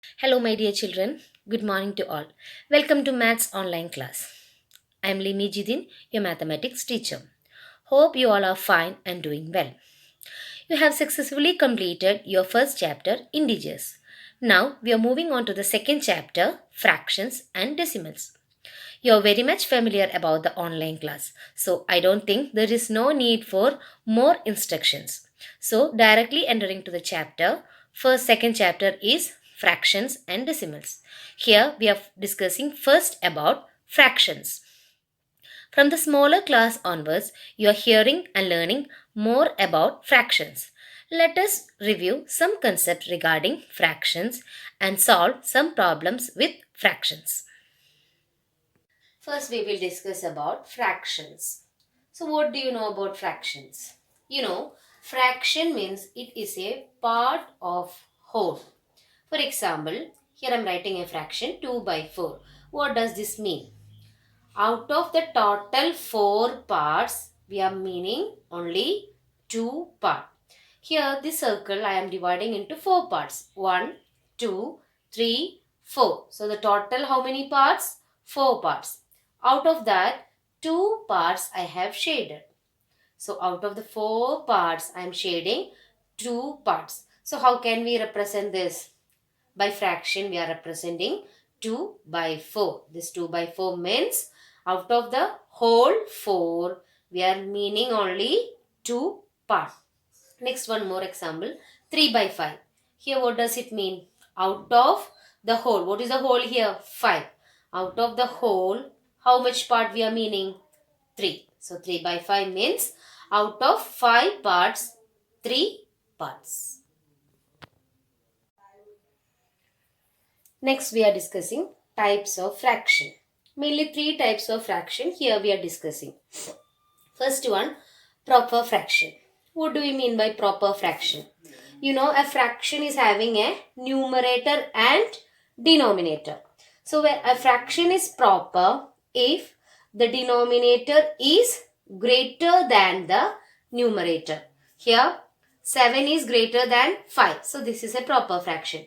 Hello, my dear children. Good morning to all. Welcome to Maths online class. I am Limi Jidin, your mathematics teacher. Hope you all are fine and doing well. You have successfully completed your first chapter, Integers. Now we are moving on to the second chapter, Fractions and Decimals. You are very much familiar about the online class, so I don't think there is no need for more instructions. So, directly entering to the chapter, second chapter is fractions and decimals. Here we are discussing first about fractions. From the smaller class onwards, you are hearing and learning more about fractions. Let us review some concepts regarding fractions and solve some problems with fractions. First, we will discuss about fractions. So, what do you know about fractions? Fraction means it is a part of whole. For example, here I am writing a fraction 2 by 4. What does this mean? Out of the total 4 parts, we are meaning only 2 parts. Here, this circle I am dividing into 4 parts. 1, 2, 3, 4. So, the total how many parts? 4 parts. Out of that, 2 parts I have shaded. So, out of the 4 parts, I am shading 2 parts. So, how can we represent this? By fraction, we are representing 2 by 4. This 2 by 4 means out of the whole 4, we are meaning only 2 parts. Next, one more example, 3 by 5. Here, what does it mean? Out of the whole. What is the whole here? 5. Out of the whole, how much part we are meaning? 3. So, 3 by 5 means out of 5 parts, 3 parts. Next, we are discussing types of fraction. Mainly 3 types of fraction here we are discussing. First one, proper fraction. What do we mean by proper fraction? A fraction is having a numerator and denominator. So, a fraction is proper if the denominator is greater than the numerator. Here, 7 is greater than 5. So, this is a proper fraction.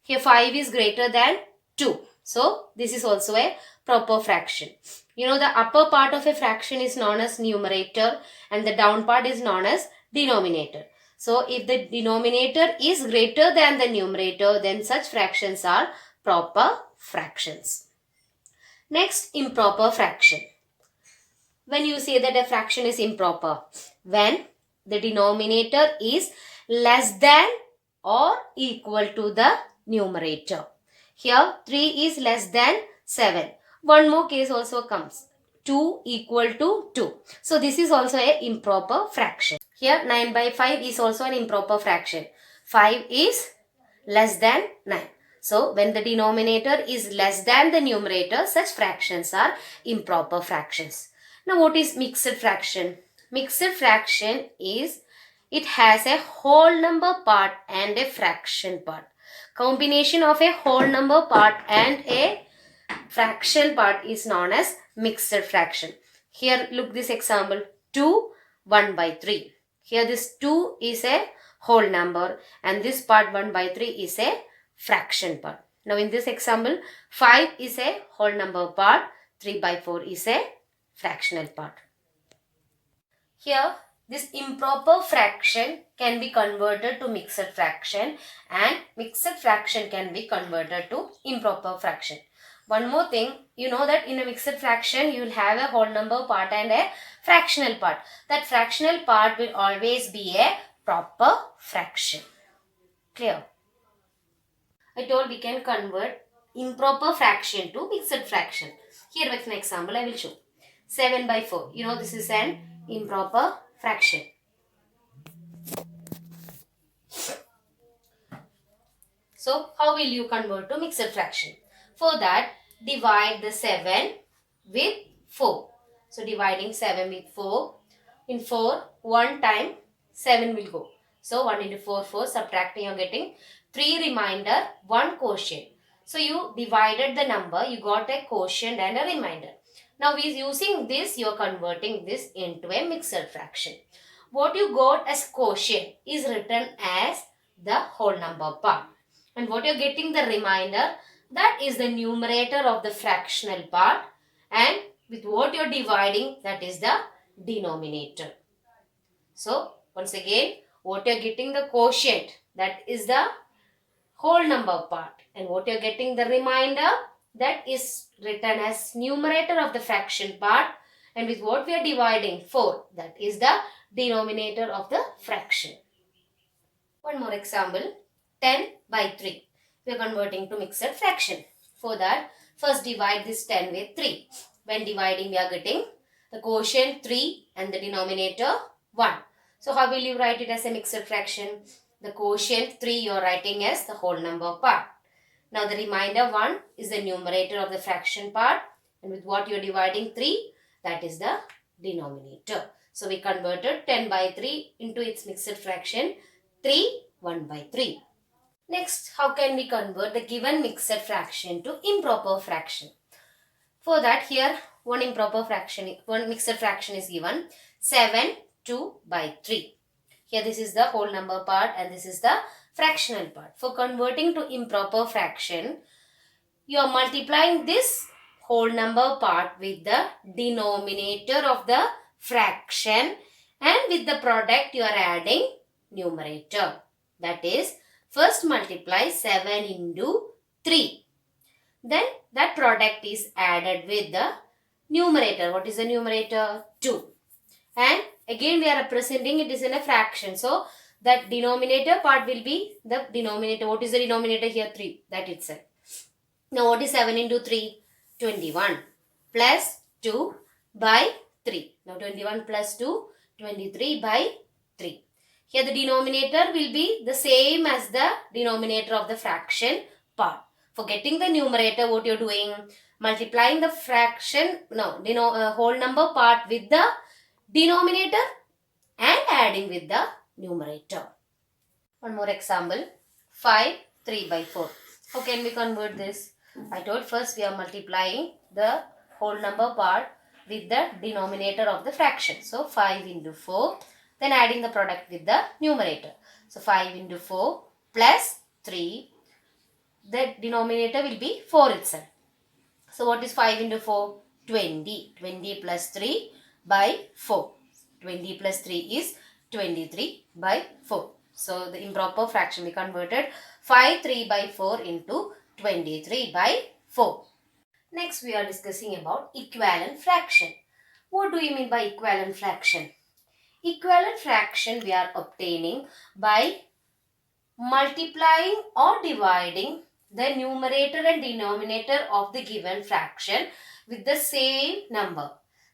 Here, 5 is greater than 2. So, this is also a proper fraction. The upper part of a fraction is known as numerator and the down part is known as denominator. So, if the denominator is greater than the numerator, then such fractions are proper fractions. Next, improper fraction. When you say that a fraction is improper, when the denominator is less than or equal to the numerator. Here, 3 is less than 7. One more case also comes. 2 equal to 2. So, this is also a improper fraction. Here, 9 by 5 is also an improper fraction. 5 is less than 9. So, when the denominator is less than the numerator, such fractions are improper fractions. Now, what is mixed fraction? Mixed fraction is, it has a whole number part and a fraction part. Combination of a whole number part and a fraction part is known as mixed fraction. Here, look this example, 2, 1 by 3. Here, this 2 is a whole number and this part 1 by 3 is a fraction part. Now, in this example, 5 is a whole number part, 3 by 4 is a fractional part. Here, this improper fraction can be converted to mixed fraction and mixed fraction can be converted to improper fraction. One more thing, you know that in a mixed fraction, you will have a whole number part and a fractional part. That fractional part will always be a proper fraction. Clear? I told we can convert improper fraction to mixed fraction. Here with an example, I will show. 7 by 4. This is an improper fraction. So, how will you convert to mixed fraction? For that, divide the 7 with 4. So, dividing 7 with 4. In 4, 1 time 7 will go. So, 1 into 4, 4. Subtracting, you are getting 3 remainder, 1 quotient. So, you divided the number, you got a quotient and a remainder. Now, using this, you are converting this into a mixed fraction. What you got as quotient is written as the whole number part. And what you're getting the remainder, that is the numerator of the fractional part, and with what you're dividing, that is the denominator. So once again, what you're getting the quotient, that is the whole number part, and what you're getting the remainder, that is written as numerator of the fraction part, and with what we are dividing, 4, that is the denominator of the fraction. One more example, 10 by 3. We are converting to mixed fraction. For that, first divide this 10 with 3. When dividing, we are getting the quotient 3 and the denominator 1. So how will you write it as a mixed fraction? The quotient 3 you are writing as the whole number part. Now the remainder 1 is the numerator of the fraction part, and with what you are dividing 3, that is the denominator. So we converted 10 by 3 into its mixed fraction 3, 1 by 3. Next, how can we convert the given mixed fraction to improper fraction? For that, here one mixed fraction is given, 7, 2 by 3. Here this is the whole number part and this is the fractional part. For converting to improper fraction, you are multiplying this whole number part with the denominator of the fraction, and with the product you are adding numerator. That is, first multiply 7 into 3. Then that product is added with the numerator. What is the numerator? 2. And again we are representing it is in a fraction. So that denominator part will be the denominator. What is the denominator here? 3. That itself. Now what is 7 into 3? 21 plus 2 by 3. Now 21 plus 2, 23 by 3. Here the denominator will be the same as the denominator of the fraction part. For getting the numerator, what you are doing? Multiplying the whole number part with the denominator and adding with the numerator. One more example, 5, 3 by 4. How can we convert this? I told first we are multiplying the whole number part with the denominator of the fraction. So 5 into 4, then adding the product with the numerator. So 5 into 4 plus 3, the denominator will be 4 itself. So what is 5 into 4? 20. 20 plus 3 by 4. 20 plus 3 is 23 by 4. So the improper fraction we converted 5 3 by 4 into 23 by 4. Next we are discussing about equivalent fraction. What do you mean by equivalent fraction? Equivalent fraction we are obtaining by multiplying or dividing the numerator and denominator of the given fraction with the same number.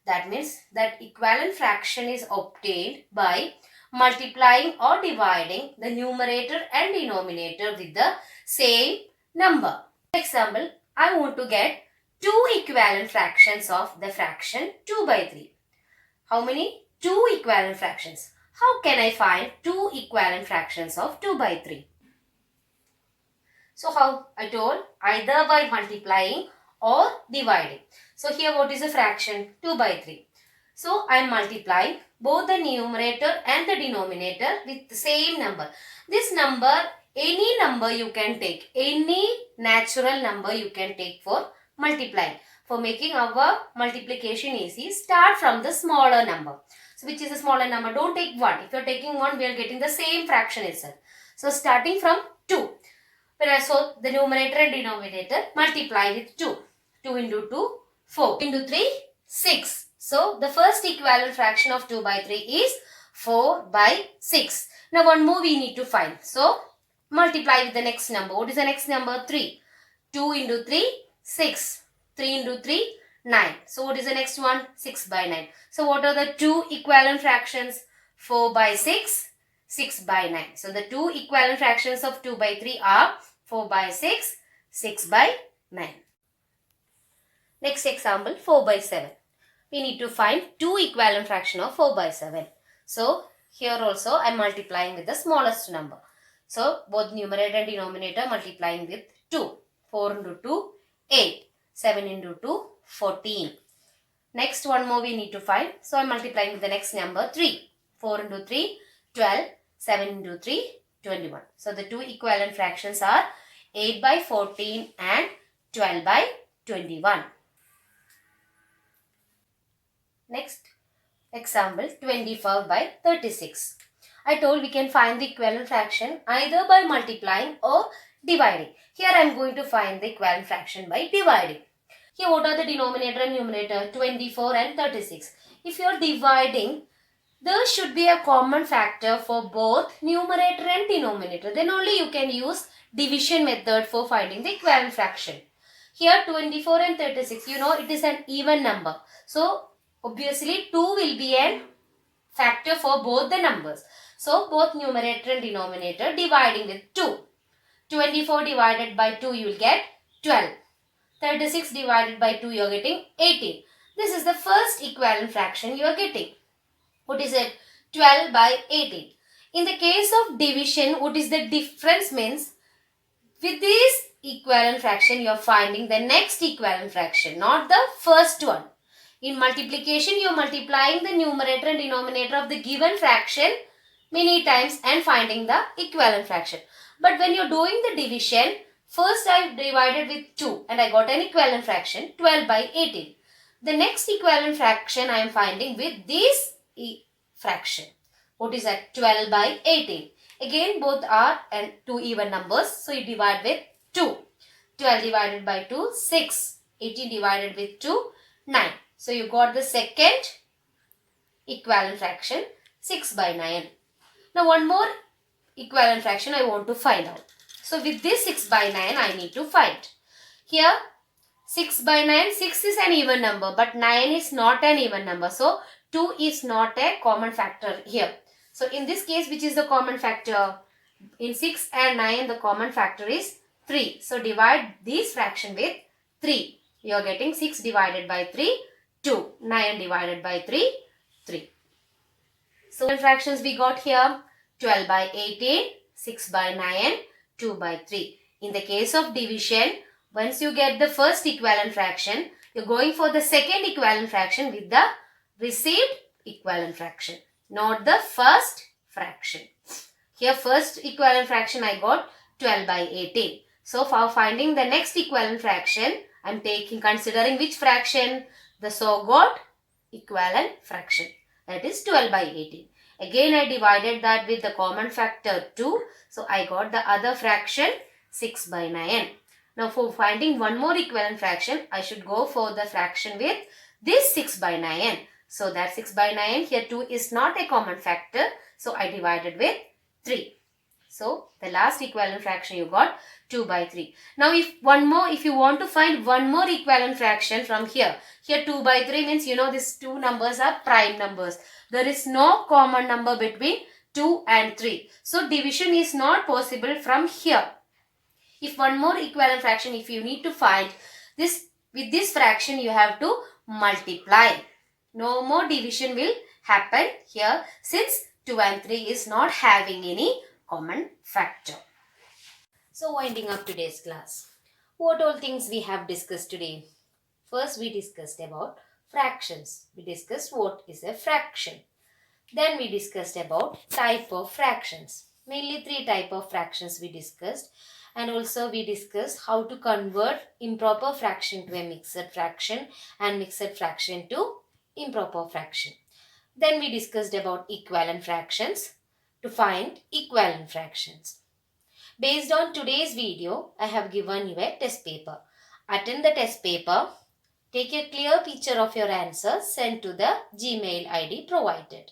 That means that equivalent fraction is obtained by multiplying or dividing the numerator and denominator with the same number. For example, I want to get 2 equivalent fractions of the fraction 2 by 3. How many? 2 equivalent fractions. How can I find 2 equivalent fractions of 2 by 3? So how? I told either by multiplying or dividing. So here what is the fraction? 2 by 3. So I am multiplying both the numerator and the denominator with the same number. This number, any number you can take. Any natural number you can take for multiplying. For making our multiplication easy, start from the smaller number. So which is a smaller number? Don't take 1. If you are taking 1, we are getting the same fraction itself. So starting from 2. So the numerator and denominator multiply with 2. 2 into 2, 4. Into 3, 6. So the first equivalent fraction of 2 by 3 is 4 by 6. Now one more we need to find. So multiply with the next number. What is the next number? 3. 2 into 3, 6. 3 into 3, 9. So what is the next one? 6 by 9. So what are the 2 equivalent fractions? 4 by 6, 6 by 9. So the 2 equivalent fractions of 2 by 3 are 4 by 6, 6 by 9. Next example, 4 by 7. We need to find 2 equivalent fraction of 4 by 7. So here also I am multiplying with the smallest number. So both numerator and denominator multiplying with 2. 4 into 2, 8. 7 into 2, 14. Next one more we need to find. So I am multiplying with the next number 3. 4 into 3, 12. 7 into 3, 21. So the 2 equivalent fractions are 8 by 14 and 12 by 21. Next example, 24 by 36. I told we can find the equivalent fraction either by multiplying or dividing. Here I am going to find the equivalent fraction by dividing. Here what are the denominator and numerator? 24 and 36. If you are dividing, there should be a common factor for both numerator and denominator. Then only you can use division method for finding the equivalent fraction. Here 24 and 36, you know it is an even number. So obviously 2 will be a factor for both the numbers. So both numerator and denominator dividing with 2. 24 divided by 2 you will get 12. 36 divided by 2 you are getting 18. This is the first equivalent fraction you are getting. What is it? 12 by 18. In the case of division, what is the difference means? With this equivalent fraction you are finding the next equivalent fraction, not the first one. In multiplication you are multiplying the numerator and denominator of the given fraction many times and finding the equivalent fraction. But when you are doing the division, first I divided with 2 and I got an equivalent fraction 12 by 18. The next equivalent fraction I am finding with this fraction. What is that? 12 by 18. Again both are and two even numbers. So you divide with 2. 12 divided by 2, 6. 18 divided with 2, 9. So you got the second equivalent fraction 6 by 9. Now one more equivalent fraction I want to find out. So with this 6 by 9 I need to find. Here 6 by 9, 6 is an even number but 9 is not an even number. So 2 is not a common factor here. So in this case, which is the common factor? In 6 and 9 the common factor is 3. So divide this fraction with 3. You are getting 6 divided by 3, 2. 9 divided by 3, 3. So fractions we got here 12 by 18, 6 by 9, 2 by 3. In the case of division, once you get the first equivalent fraction, you are going for the second equivalent fraction with the received equivalent fraction, not the first fraction. Here first equivalent fraction I got 12 by 18. So for finding the next equivalent fraction, I am considering which fraction? The so-called equivalent fraction, that is 12 by 18. Again I divided that with the common factor 2. So I got the other fraction 6 by 9. Now for finding one more equivalent fraction, I should go for the fraction with this 6 by 9. So that 6 by 9, here 2 is not a common factor. So I divided with 3. So the last equivalent fraction you got 2 by 3. Now if you want to find one more equivalent fraction from here 2 by 3 means you know these two numbers are prime numbers. There is no common number between 2 and 3. So division is not possible from here. If one more equivalent fraction, if you need to find this with this fraction, you have to multiply. No more division will happen here since 2 and 3 is not having any common factor. So winding up today's class, what all things we have discussed today? First we discussed about fractions. We discussed what is a fraction. Then we discussed about type of fractions. Mainly 3 type of fractions we discussed. And also we discussed how to convert improper fraction to a mixed fraction and mixed fraction to improper fraction. Then we discussed about equivalent fractions to find equivalent fractions. Based on today's video, I have given you a test paper. Attend the test paper. Take a clear picture of your answer, send to the Gmail ID provided.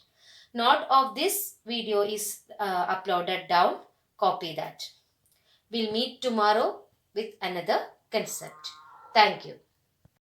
Note of this video is uploaded down. Copy that. We'll meet tomorrow with another concept. Thank you.